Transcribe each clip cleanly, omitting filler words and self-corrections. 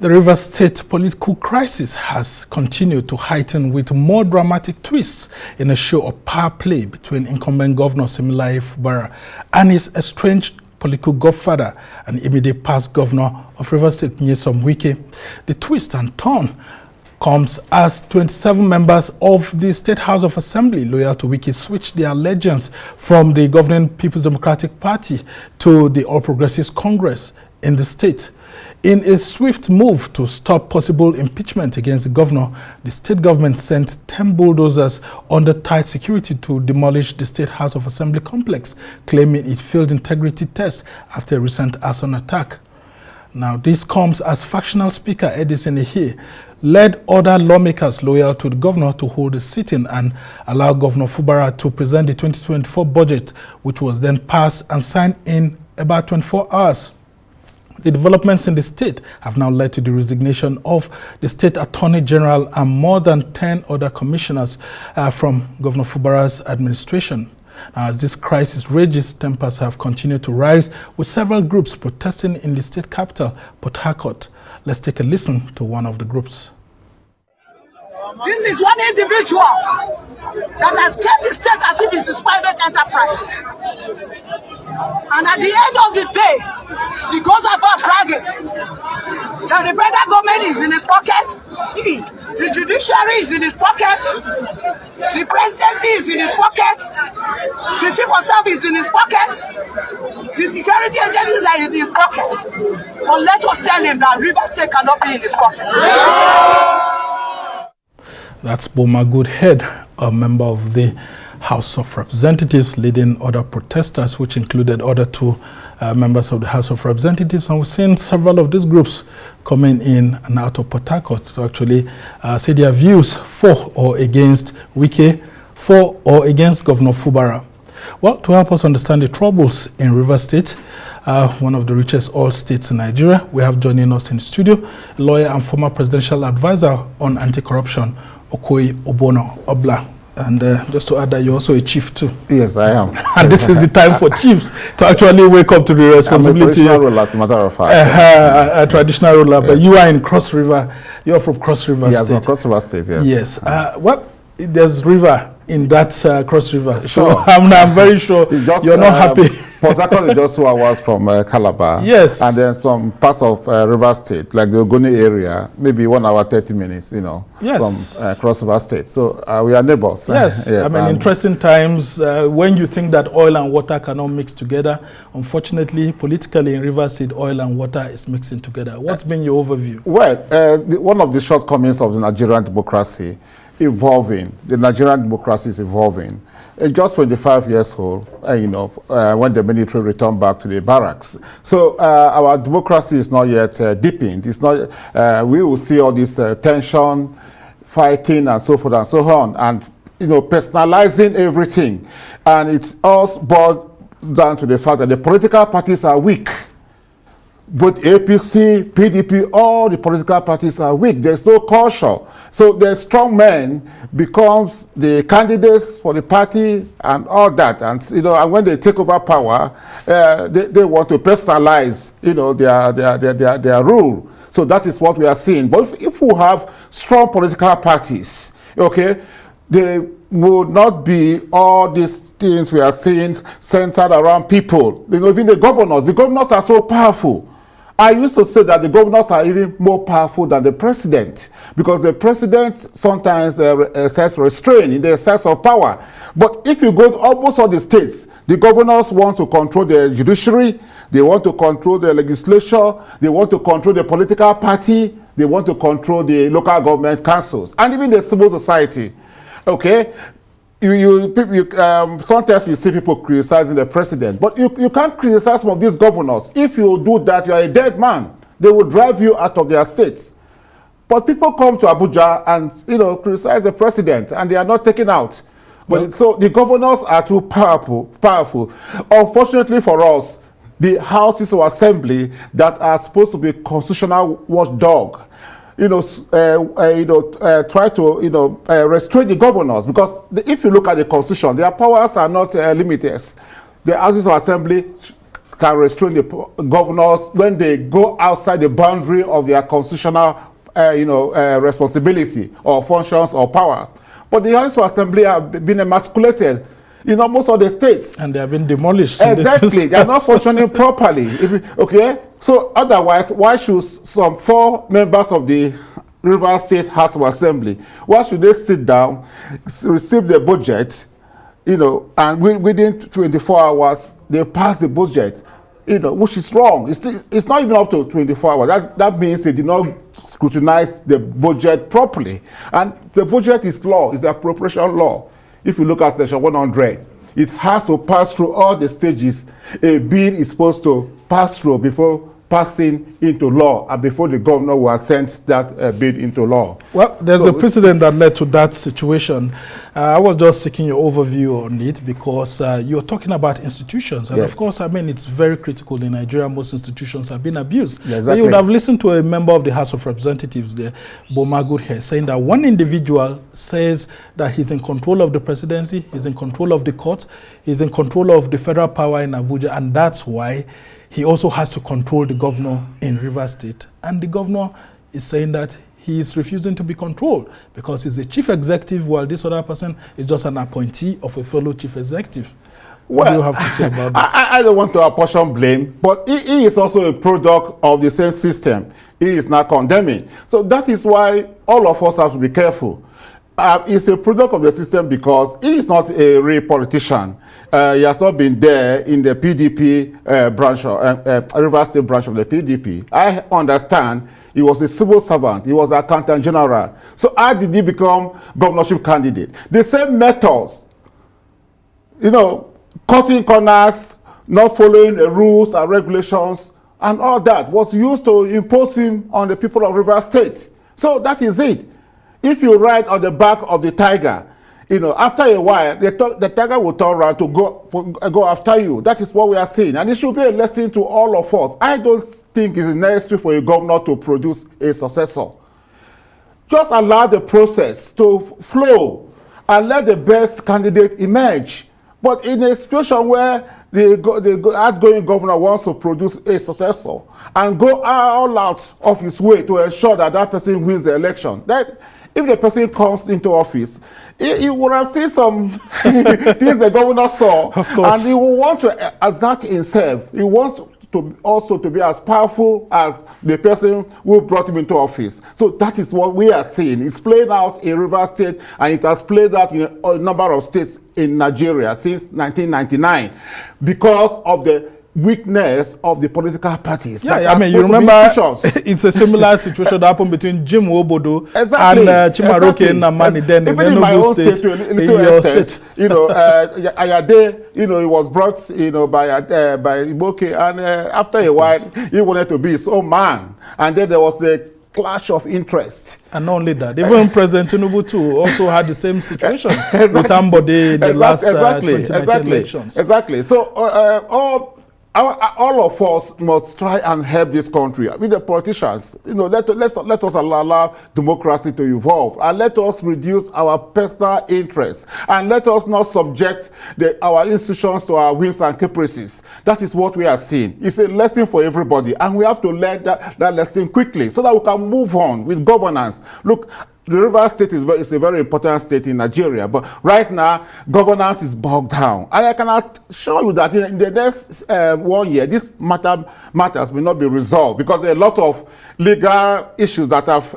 The Rivers State political crisis has continued to heighten with more dramatic twists in a show of power play between incumbent Governor Siminalayi Fubara and his estranged political godfather and immediate past Governor of Rivers State, Nyesom Wike. The twist and turn comes as 27 members of the State House of Assembly loyal to Wike switched their allegiance from the governing People's Democratic Party to the All Progressives Congress in the state. In a swift move to stop possible impeachment against the governor, the state government sent 10 bulldozers under tight security to demolish the State House of Assembly complex, claiming it failed integrity test after a recent arson attack. Now, this comes as factional Speaker Edison Ehe led other lawmakers loyal to the governor to hold a sitting and allow Governor Fubara to present the 2024 budget, which was then passed and signed in about 24 hours. The developments in the state have now led to the resignation of the State Attorney General and more than 10 other commissioners from Governor Fubara's administration. Now, as this crisis rages, tempers have continued to rise, with several groups protesting in the state capital, Port Harcourt. Let's take a listen to one of the groups. This is one individual that has kept the state as if it's his private enterprise. And at the end of the day, he goes about bragging that the federal government is in his pocket, the judiciary is in his pocket, the presidency is in his pocket, the chief of staff is in his pocket, the security agencies are in his pocket. But let us tell him that Rivers State cannot be in his pocket. That's Boma Goodhead, a member of the House of Representatives, leading other protesters, which included other two members of the House of Representatives. And we've seen several of these groups coming in and out of Port Harcourt to actually say their views for or against Wike, for or against Governor Fubara. Well, to help us understand the troubles in Rivers State, one of the richest oil states in Nigeria, we have joining us in the studio a lawyer and former presidential advisor on anti-corruption, Okoi Obono Obla. And just to add that you're also a chief too. Yes, I am. And this is the time for chiefs to actually wake up to the responsibility. I'm a traditional ruler, as a matter of fact. A traditional ruler, but you are in Cross River. You are from Cross River State. Yes, from Cross River State, yes. Yes. What? There's river in that Cross River. Sure. So I'm very sure just, you're not happy. Port Harcourt is just 2 hours from Calabar. Yes. And then some parts of River State, like the Ogoni area, maybe 1 hour, 30 minutes, you know, yes, from Cross River State. So we are neighbors. Yes. Yes. I mean, interesting times when you think that oil and water cannot mix together. Unfortunately, politically in River State, oil and water is mixing together. What's been your overview? Well, one of the shortcomings of the Nigerian democracy evolving. The Nigerian democracy is evolving. Just 25 years old, you know, when the military returned back to the barracks. So our democracy is not yet deepened. It's not. We will see all this tension, fighting, and so forth and so on, and you know, personalizing everything, and it's all boiled down to the fact that the political parties are weak. Both APC, PDP, all the political parties are weak. There's no culture. So the strong men becomes the candidates for the party and all that. And you know, and when they take over power, they want to personalize, you know, their rule. So that is what we are seeing. But if we have strong political parties, okay, they would not be all these things we are seeing centered around people. You know, even the governors are so powerful. I used to say that the governors are even more powerful than the president, because the president sometimes exerts restraint in the excess of power. But if you go to almost all the states, the governors want to control the judiciary, they want to control the legislature, they want to control the political party, they want to control the local government councils, and even the civil society. Okay? Sometimes you see people criticizing the president, but you can't criticize some of these governors. If you do that, you are a dead man. They will drive you out of their states. But people come to Abuja and, you know, criticize the president, and they are not taken out. But so the governors are too powerful. Unfortunately for us, the houses of assembly that are supposed to be constitutional watchdog, try to restrain the governors, because if you look at the constitution, their powers are not limited. The houses of assembly can restrain the governors when they go outside the boundary of their constitutional responsibility or functions or power. But the House of Assembly have been emasculated in almost all the states. And they have been demolished. Exactly. They are not functioning properly. Okay? So otherwise, why should some 4 members of the River State House of Assembly, why should they sit down, receive the budget, and within 24 hours, they pass the budget, which is wrong. It's not even up to 24 hours. That means they did not scrutinize the budget properly. And the budget is law, it's the appropriation law. If you look at section 100, it has to pass through all the stages a bill is supposed to pass through before passing into law and before the governor will assent that bill into law. Well, there's a precedent that led to that situation. I was just seeking your overview on it because you're talking about institutions. And of course, I mean, it's very critical in Nigeria. Most institutions have been abused. Exactly. You would have listened to a member of the House of Representatives, the Bomagood here, saying that one individual says that he's in control of the presidency, he's in control of the court, he's in control of the federal power in Abuja, and that's why he also has to control the governor in Rivers State. And the governor is saying that he is refusing to be controlled because he's a chief executive while this other person is just an appointee of a fellow chief executive. What do you have to say about that? I don't want to apportion blame, but he is also a product of the same system. He is not condemning. So that is why all of us have to be careful. He's a product of the system because he is not a real politician. He has not been there in the PDP branch, Rivers State branch of the PDP. I understand he was a civil servant. He was accountant general. So how did he become governorship candidate? The same methods, cutting corners, not following the rules and regulations, and all that was used to impose him on the people of Rivers State. So that is it. If you ride on the back of the tiger, after a while, the tiger will turn around to go after you. That is what we are seeing. And it should be a lesson to all of us. I don't think it's necessary for a governor to produce a successor. Just allow the process to flow and let the best candidate emerge. But in a situation where the outgoing governor wants to produce a successor and go all out of his way to ensure that that person wins the election, that if the person comes into office, he would have seen some things the governor saw, of course, and he will want to exert himself. He wants to also to be as powerful as the person who brought him into office. So that is what we are seeing. It's played out in Rivers State, and it has played out in a number of states in Nigeria since 1999 because of the weakness of the political parties. Yeah, I mean, you remember it's a similar situation that happened between Jim Obono and Chimaroke Namani then even in my own state, to a little extent, Ayade, he was brought, by Iboke, and after a while, he wanted to be his own man, and then there was a clash of interest. And not only that, even President Tinubu too also had the same situation with Ambode in the last 2019 elections. Exactly. So all of us must try and help this country. With the politicians, let us allow democracy to evolve, and let us reduce our personal interests, and let us not subject our institutions to our whims and caprices. That is what we are seeing. It's a lesson for everybody, and we have to learn that lesson quickly so that we can move on with governance. Look, the Rivers State is a very important state in Nigeria, but right now, governance is bogged down. And I cannot show you that in the next 1 year, this matters may not be resolved because there are a lot of legal issues that have,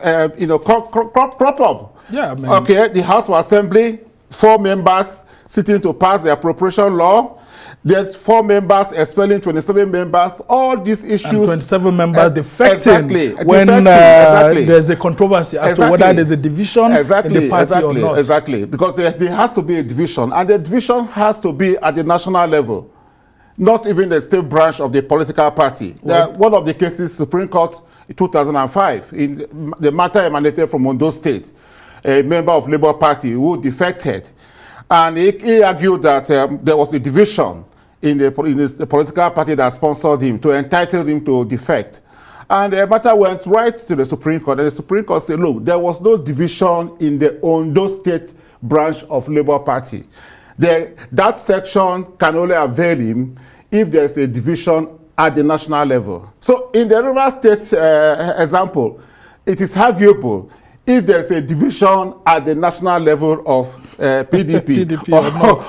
crop up. Yeah, I mean, okay, the House of Assembly, 4 members sitting to pass the appropriation law. There's 4 members expelling 27 members. All these issues. And 27 members defecting when there's a controversy as to whether there's a division in the party or not. Exactly, because there has to be a division, and the division has to be at the national level, not even the state branch of the political party. One of the cases, Supreme Court in 2005, in the matter emanated from Ondo State, a member of Labour Party who defected, and he argued that there was a division in the political party that sponsored him to entitle him to defect. And the matter went right to the Supreme Court, and the Supreme Court said, look, there was no division in the Ondo State branch of Labour Party. That section can only avail him if there is a division at the national level. So in the Rivers State example, it is arguable if there's a division at the national level of PDP,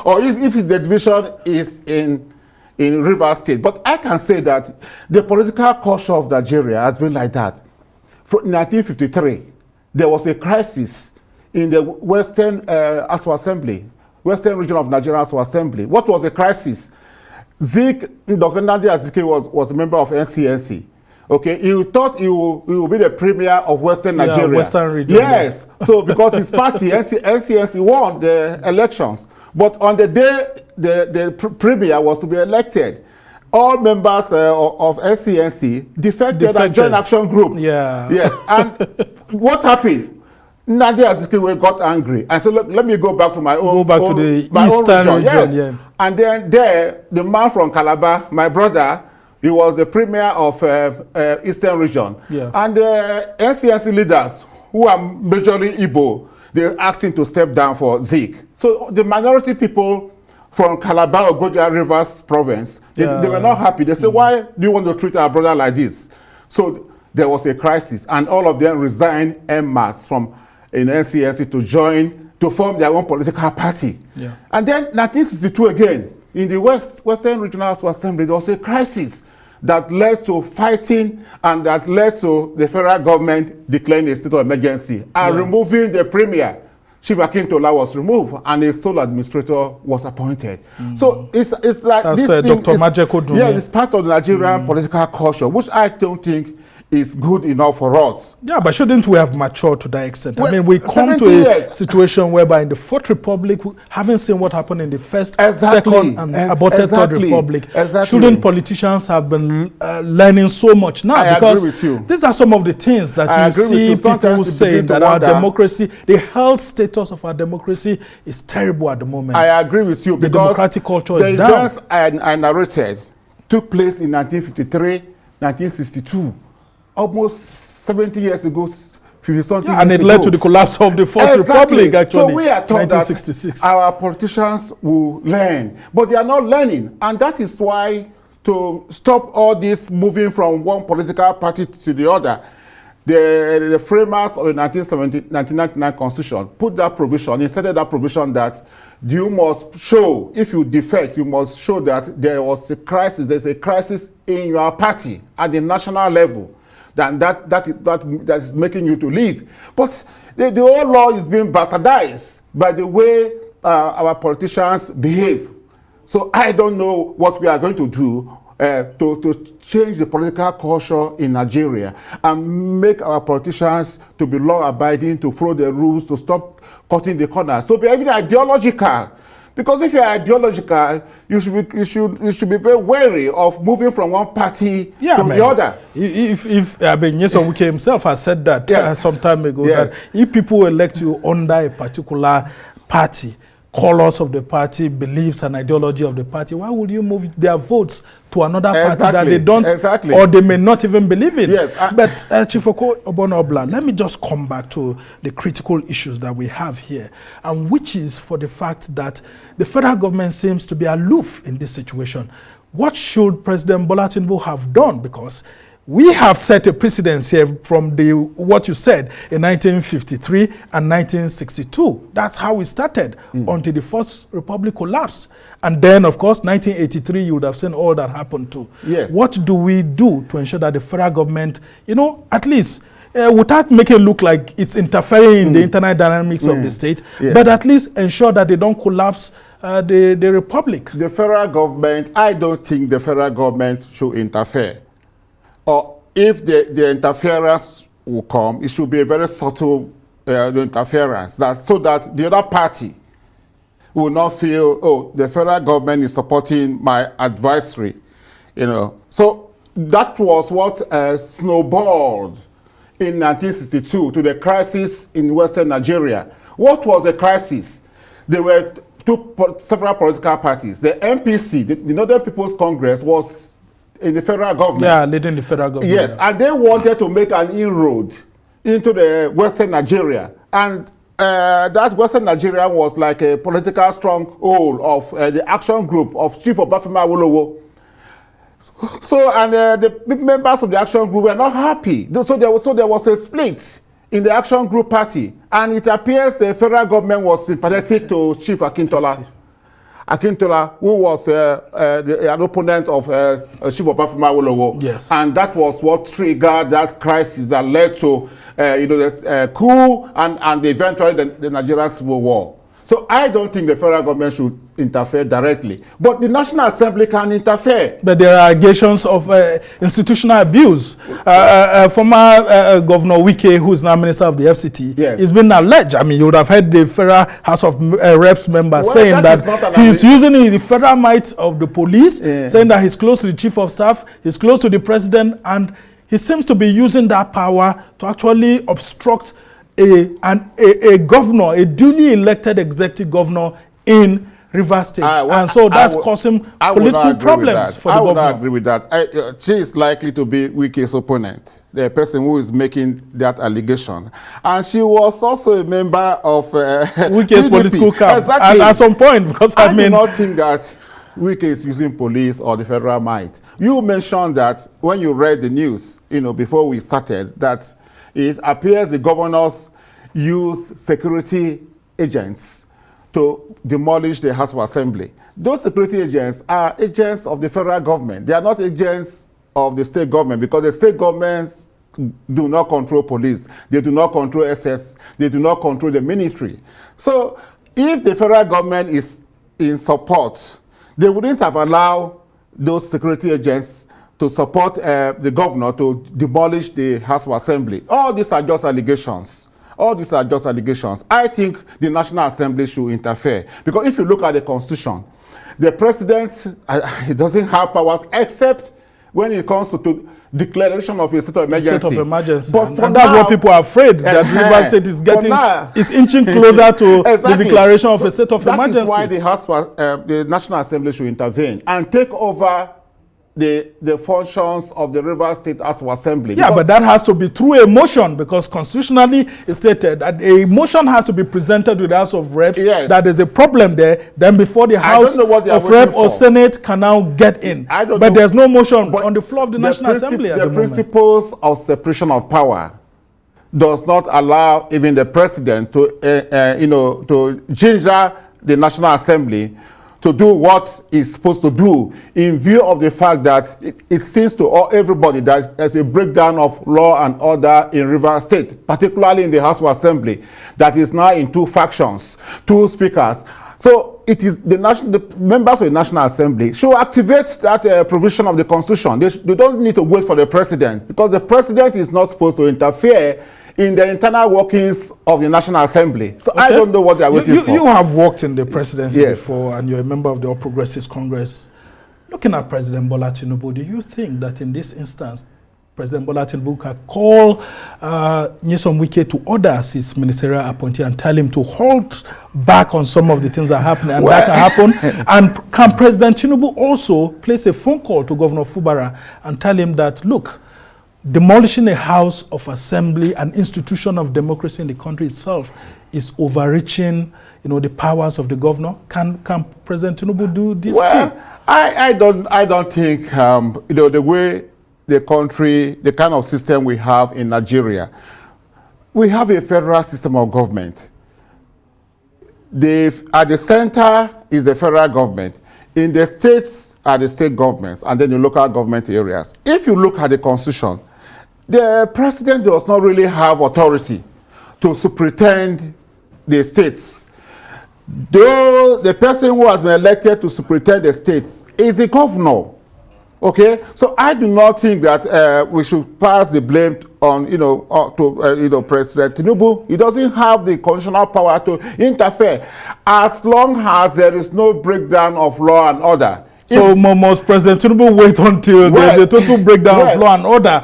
or if the division is in Rivers State. But I can say that the political culture of Nigeria has been like that. From 1953, there was a crisis in the Western ASU Assembly, Western region of Nigeria ASU Assembly. What was the crisis? Dr. Nnamdi Azikiwe was a member of NCNC. Okay, he thought he will be the premier of Western Nigeria. Western region. Yes, so because his party, NCNC, won the elections. But on the day the premier was to be elected, all members of NCNC defected and joined Action Group. Yeah. Yes, and what happened? Nnamdi Azikiwe got angry and said, look, let me go back to my own to the Eastern region. Yes. Yeah. And then there, the man from Calabar, my brother, he was the premier of Eastern region. Yeah. And the NCNC leaders, who are majorly Igbo, they asked him to step down for Zeke. So the minority people from Calabar or Goja Rivers province, they were not happy. They said, why do you want to treat our brother like this? So there was a crisis, and all of them resigned en masse from NCNC to form their own political party. Yeah. And then 1962 again, in the Western Regional Assembly, there was a crisis that led to fighting and that led to the federal government declaring a state of emergency and removing the premier. Chief Akintola was removed and a sole administrator was appointed. So it's like that's this thing Dr. Majeko yeah, it's part of the Nigerian political culture, which I don't think is good enough for us. Yeah, but shouldn't we have matured to that extent? Well, I mean, we come to a situation whereby in the Fourth Republic, having seen what happened in the First, Second, and aborted Third Republic, shouldn't politicians have been learning so much now? I because agree with you. These are some of the things that you see people saying that our democracy, the health status of our democracy is terrible at the moment. I agree with you, the because democratic culture the is down. events I narrated took place in 1953, 1962. Almost 70 years ago, 50-something years and it led to the collapse of the First Republic, actually, so we are told 1966. That our politicians will learn, but they are not learning. And that is why, to stop all this moving from one political party to the other, the framers of the 1999 Constitution put that provision, inserted that provision that you must show, if you defect, you must show that there was a crisis, there's a crisis in your party at the national level. Then that is making you to leave. But the whole law is being bastardized by the way our politicians behave. So I don't know what we are going to do to change the political culture in Nigeria and make our politicians to be law-abiding, to follow the rules, to stop cutting the corners, to be even ideological. Because if you're ideological, you should be very wary of moving from one party to the other. If Nyesom Wike himself has said that some time ago, that if people elect you under a particular party, colors of the party, beliefs and ideology of the party, why would you move their votes to another party that they don't, or they may not even believe in? Yes, but Chief Obono, let me just come back to the critical issues that we have here, and which is for the fact that the federal government seems to be aloof in this situation. What should President Bola Tinubu have done? Because we have set a precedence here from what you said in 1953 and 1962. That's how we started until the First Republic collapsed. And then, of course, 1983, you would have seen all that happened too. Yes. What do we do to ensure that the federal government, at least, without making it look like it's interfering in the internal dynamics of the state, but at least ensure that they don't collapse the republic? The federal government, I don't think the federal government should interfere. Or if the interference will come, it should be a very subtle interference, so that the other party will not feel, oh, the federal government is supporting my advisory, So that was what snowballed in 1962 to the crisis in Western Nigeria. What was the crisis? There were several political parties. The MPC, the Northern People's Congress, was in the federal government. Yeah, leading the federal government. Yes, and they wanted to make an inroad into the Western Nigeria. And that Western Nigeria was like a political stronghold of the action group of Chief Obafemi Awolowo. So, and the members of the action group were not happy. So there was a split in the action group party, and it appears the federal government was sympathetic to Chief Akintola. Akintola, who was an opponent of Chief Obafemi Awolowo. Yes. And that was what triggered that crisis that led to the coup and eventually the Nigerian Civil War. So I don't think the federal government should interfere directly. But the National Assembly can interfere. But there are allegations of institutional abuse. Former Governor Wike, who is now Minister of the FCT, yes, is being alleged. I mean, you would have heard the Federal House of Reps member saying that he's using the federal might of the police, saying that he's close to the Chief of Staff, he's close to the President, and he seems to be using that power to actually obstruct a governor, a duly elected executive governor in Rivers State. And so that's causing political problems for the governor. I would not agree with that. She is likely to be Wike's opponent, the person who is making that allegation. And she was also a member of Wike's political camp. Exactly. At some point, because I mean, do not think that Wike is using police or the federal might. You mentioned that when you read the news, before we started, that it appears the governors use security agents to demolish the House of Assembly. Those security agents are agents of the federal government. They are not agents of the state government, because the state governments do not control police. They do not control SS. They do not control the military. So if the federal government is in support, they wouldn't have allowed those security agents to support the governor to demolish the House of Assembly. All these are just allegations. All these are just allegations. I think the National Assembly should interfere. Because if you look at the Constitution, the president he doesn't have powers except when it comes to declaration of a state of emergency. State of emergency. But and that's what people are afraid, that Rivers State is inching closer to the declaration of a state of emergency. That is why the National Assembly should intervene and take over the functions of the Rivers State House of Assembly. Yeah, but that has to be through a motion, because constitutionally it's stated that a motion has to be presented to the House of Reps. Yes. That there's a problem there. Then before the House of Reps or Senate can now get in. But there's no motion on the floor of the National Assembly at the moment. The principles of separation of power does not allow even the president to ginger the National Assembly to do what it's supposed to do, in view of the fact that it seems to everybody that there's a breakdown of law and order in Rivers State, particularly in the House of Assembly, that is now in two factions, two speakers. So it is the members of the National Assembly should activate that provision of the Constitution. They don't need to wait for the president, because the president is not supposed to interfere in the internal workings of the National Assembly. So okay. I don't know what they are waiting for. You have worked in the presidency before, and you're a member of the All Progressives Congress. Looking at President Bola Tinubu, do you think that in this instance, President Bola Tinubu can call Nyesom Wike to order as his ministerial appointee and tell him to hold back on some of the things that are happening, and that can happen? And can President Tinubu also place a phone call to Governor Fubara and tell him that, look, demolishing a House of Assembly, an institution of democracy in the country itself, is overreaching, the powers of the governor? Can President Tinubu do this too? I don't think the way the country, the kind of system we have in Nigeria, we have a federal system of government. At the center is the federal government. In the states are the state governments, and then the local government areas. If you look at the Constitution, the president does not really have authority to superintend the states. Though the person who has been elected to superintend the states is the governor. Okay, so I do not think that we should pass the blame on President Tinubu. He doesn't have the constitutional power to interfere as long as there is no breakdown of law and order. So must President Tinubu wait until there's a total breakdown of law and order?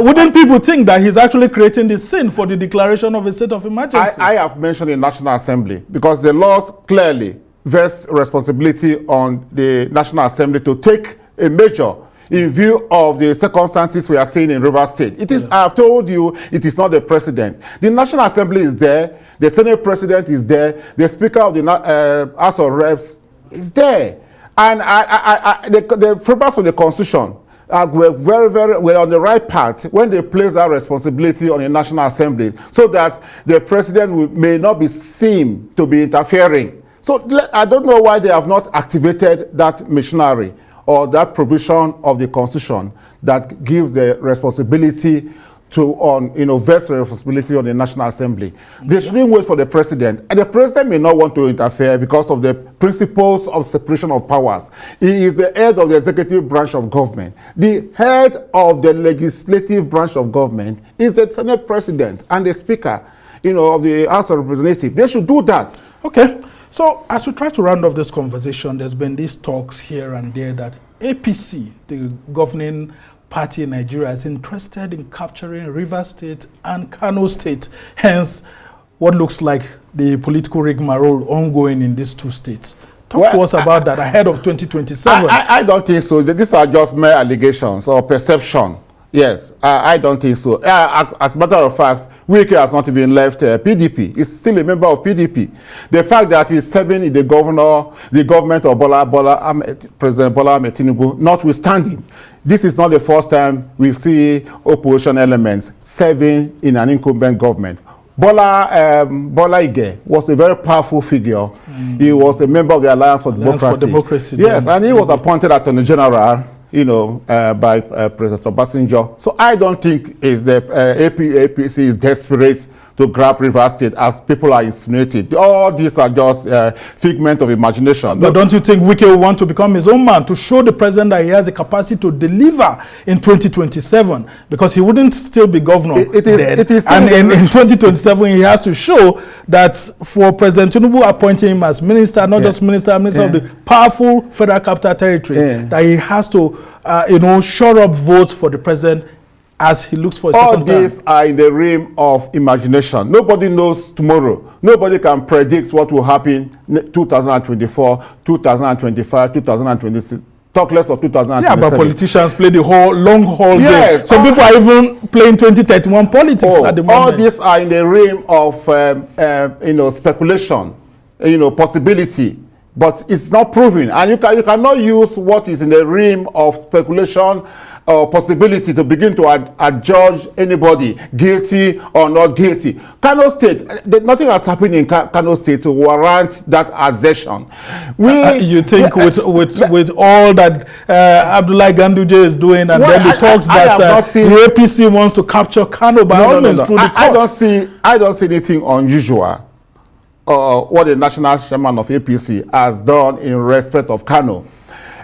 Wouldn't people think that he's actually creating the scene for the declaration of a state of emergency? I have mentioned the National Assembly because the laws clearly vest responsibility on the National Assembly to take a measure in view of the circumstances we are seeing in Rivers State. It is, I have told you, it is not the president. The National Assembly is there, the Senate President is there, the Speaker of the House of Reps is there. And the framers of the Constitution were very well on the right path when they placed that responsibility on the National Assembly, so that the president may not be seen to be interfering. So I don't know why they have not activated that machinery or that provision of the Constitution that gives the responsibility vests responsibility on the National Assembly. They shouldn't wait for the president. And the president may not want to interfere because of the principles of separation of powers. He is the head of the executive branch of government. The head of the legislative branch of government is the Senate president and the speaker, of the House of Representatives. They should do that. Okay. So as we try to round off this conversation, there's been these talks here and there that APC, the governing party in Nigeria, is interested in capturing Rivers State and Kano State, hence what looks like the political rigmarole ongoing in these two states. Talk to us about that ahead of 2027. I don't think so. These are just mere allegations or perception. Yes, I don't think so. As a matter of fact, Wike has not even left PDP. He's still a member of PDP. The fact that he's serving in the government of President Bola Ahmed Tinubu, notwithstanding, this is not the first time we see opposition elements serving in an incumbent government. Bola Ige was a very powerful figure. He was a member of the Alliance for Democracy. Yes, and he was appointed Attorney General, by President Obasanjo. So I don't think the APC is desperate to grab Rivers State, as people are insinuating. All these are just figment of imagination. But don't you think Wike will want to become his own man to show the president that he has the capacity to deliver in 2027? Because he wouldn't still be governor then. And in 2027, he has to show that for President Tinubu appointing him as minister, not just minister of the powerful Federal Capital Territory, that he has to, shore up votes for the president as he looks for a second term. All these are in the realm of imagination. Nobody knows tomorrow. Nobody can predict what will happen 2024, 2025, 2026. Talk less of 2027. Yeah, but politicians play the long haul game. Some people are even playing 2031 politics at the moment. All these are in the realm of speculation, possibility. But it's not proven, and you cannot use what is in the realm of speculation or possibility to begin to adjudge anybody guilty or not guilty. Kano State, nothing has happened in Kano State to warrant that assertion. You think with all that Abdullahi Ganduje is doing, and then the talks that the APC wants to capture Kano by all means through the courts? I don't see anything unusual. What the national chairman of APC has done in respect of Kano.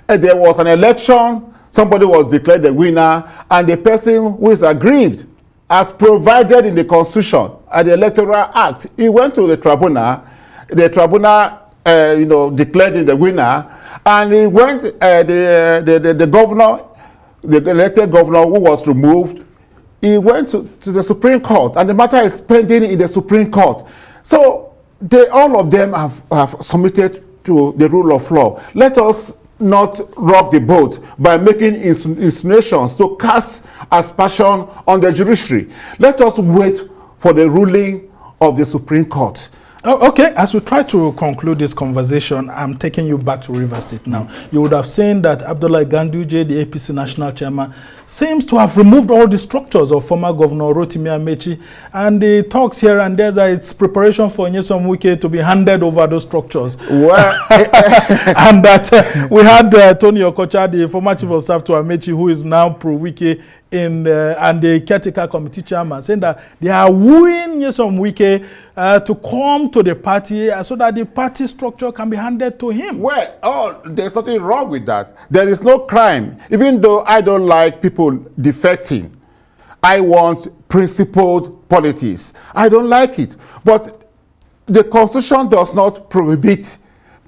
There was an election, somebody was declared the winner, and the person who is aggrieved, as provided in the Constitution and the Electoral Act, he went to the tribunal. The tribunal, declared him the winner, and he went. The governor, the elected governor who was removed, he went to the Supreme Court, and the matter is pending in the Supreme Court. So all of them have submitted to the rule of law. Let us not rock the boat by making insinuations to cast aspersion on the judiciary. Let us wait for the ruling of the Supreme Court. Okay, as we try to conclude this conversation, I'm taking you back to Rivers State now. You would have seen that Abdullahi Ganduje, the APC national chairman, seems to have removed all the structures of former Governor Rotimi Amechi, and the talks here and there that it's preparation for Nyesom Wike to be handed over those structures. Well, and that we had Tony Okocha, the former chief of staff to Amechi, who is now pro-Wike, and the caretaker committee chairman, saying that they are wooing Nyesom Wike to come to the party so that the party structure can be handed to him. Well, there's nothing wrong with that. There is no crime. Even though I don't like people defecting, I want principled politics. I don't like it. But the Constitution does not prohibit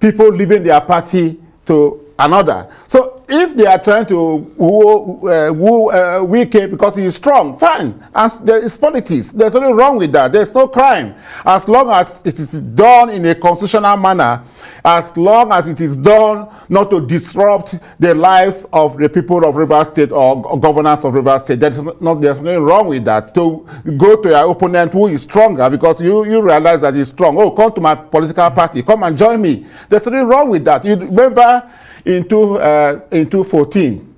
people leaving their party to another. So if they are trying to woo Wike because he is strong, fine. And there is politics. There's nothing wrong with that. There's no crime. As long as it is done in a constitutional manner, as long as it is done not to disrupt the lives of the people of Rivers State or governance of Rivers State, there's nothing wrong with that. To go to your opponent who is stronger because you realize that he's strong. Oh, come to my political party. Come and join me. There's nothing wrong with that. You remember in 2014.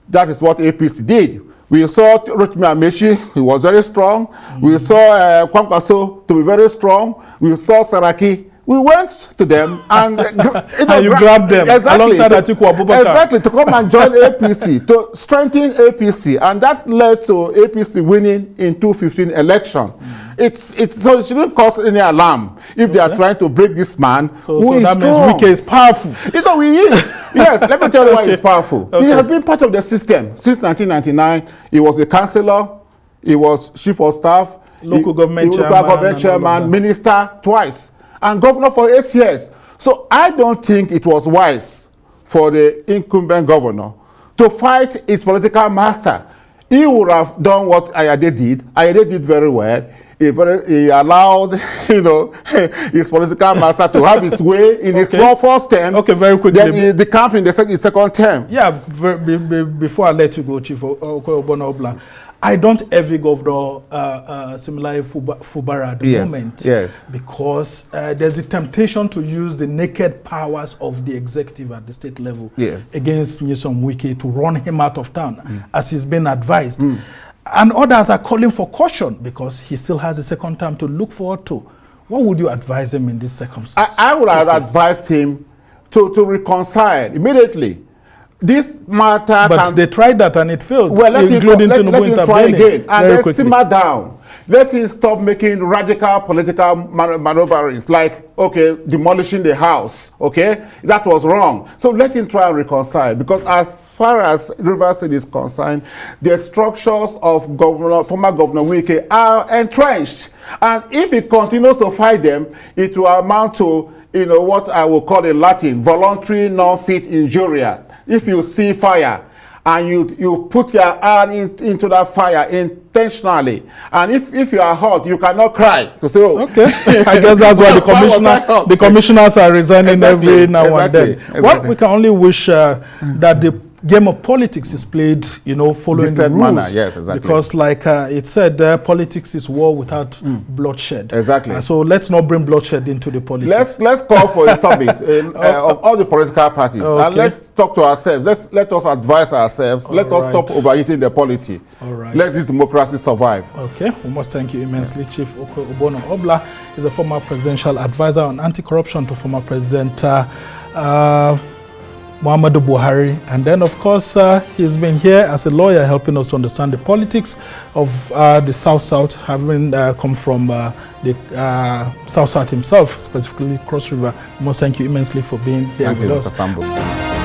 That is what APC did. We saw Rotimi Amechi, he was very strong. We saw Kwankwaso to be very strong. We saw Saraki. We went to them and you grabbed them alongside Atiku Abubakar. Exactly, to come and join APC, to strengthen APC, and that led to APC winning in 2015 election. So it shouldn't cause any alarm if they are trying to break this man. So that means Wike is powerful. You know, he is. Yes, let me tell you why he's powerful. He has been part of the system since 1999. He was a councillor, he was chief of staff, local government chairman, minister twice, and governor for 8 years. So I don't think it was wise for the incumbent governor to fight his political master. He would have done what Ayade did. Ayade did very well. He allowed, his political master to have his way in his first term. Okay, very quickly. Then he decamped in his second term. Yeah, before I let you go, Chief Okoi Obono Obla, I don't envy Governor Similaye Fubara at the moment. Yes. Because there's the temptation to use the naked powers of the executive at the state level against Nyesom Wike to run him out of town, as he's been advised. And others are calling for caution because he still has a second term to look forward to. What would you advise him in this circumstance? I would have advised him to reconcile immediately. This matter, but they tried that and it failed. Well, let him try again and then simmer down. Let him stop making radical political maneuverings, like demolishing the house. That was wrong. So let him try and reconcile, because as far as Rivers State is concerned, the structures of former Governor Wike are entrenched, and if he continues to fight them, it will amount to what I will call in Latin voluntary non-fit injuria. If you see fire and you put your hand into that fire intentionally, and if you are hot, you cannot cry to say, oh. Okay. I guess that's why the commissioners are resigning every now and then. Well, we can only wish that the game of politics is played, following the rules. Manner. Yes, exactly. Because like it said, politics is war without bloodshed. Exactly. So let's not bring bloodshed into the politics. Let's call for a summit of all the political parties, and let's talk to ourselves. Let us advise ourselves. Let us stop overeating the polity. All right. Let this democracy survive. Okay. We must thank you immensely. Chief Okoi Obono Obla is a former presidential advisor on anti-corruption to former President Muhammadu Buhari, and then of course he's been here as a lawyer helping us to understand the politics of the South, having come from the South himself, specifically Cross River. We must thank you immensely for being here with us. Thank you, Mr. Sambo.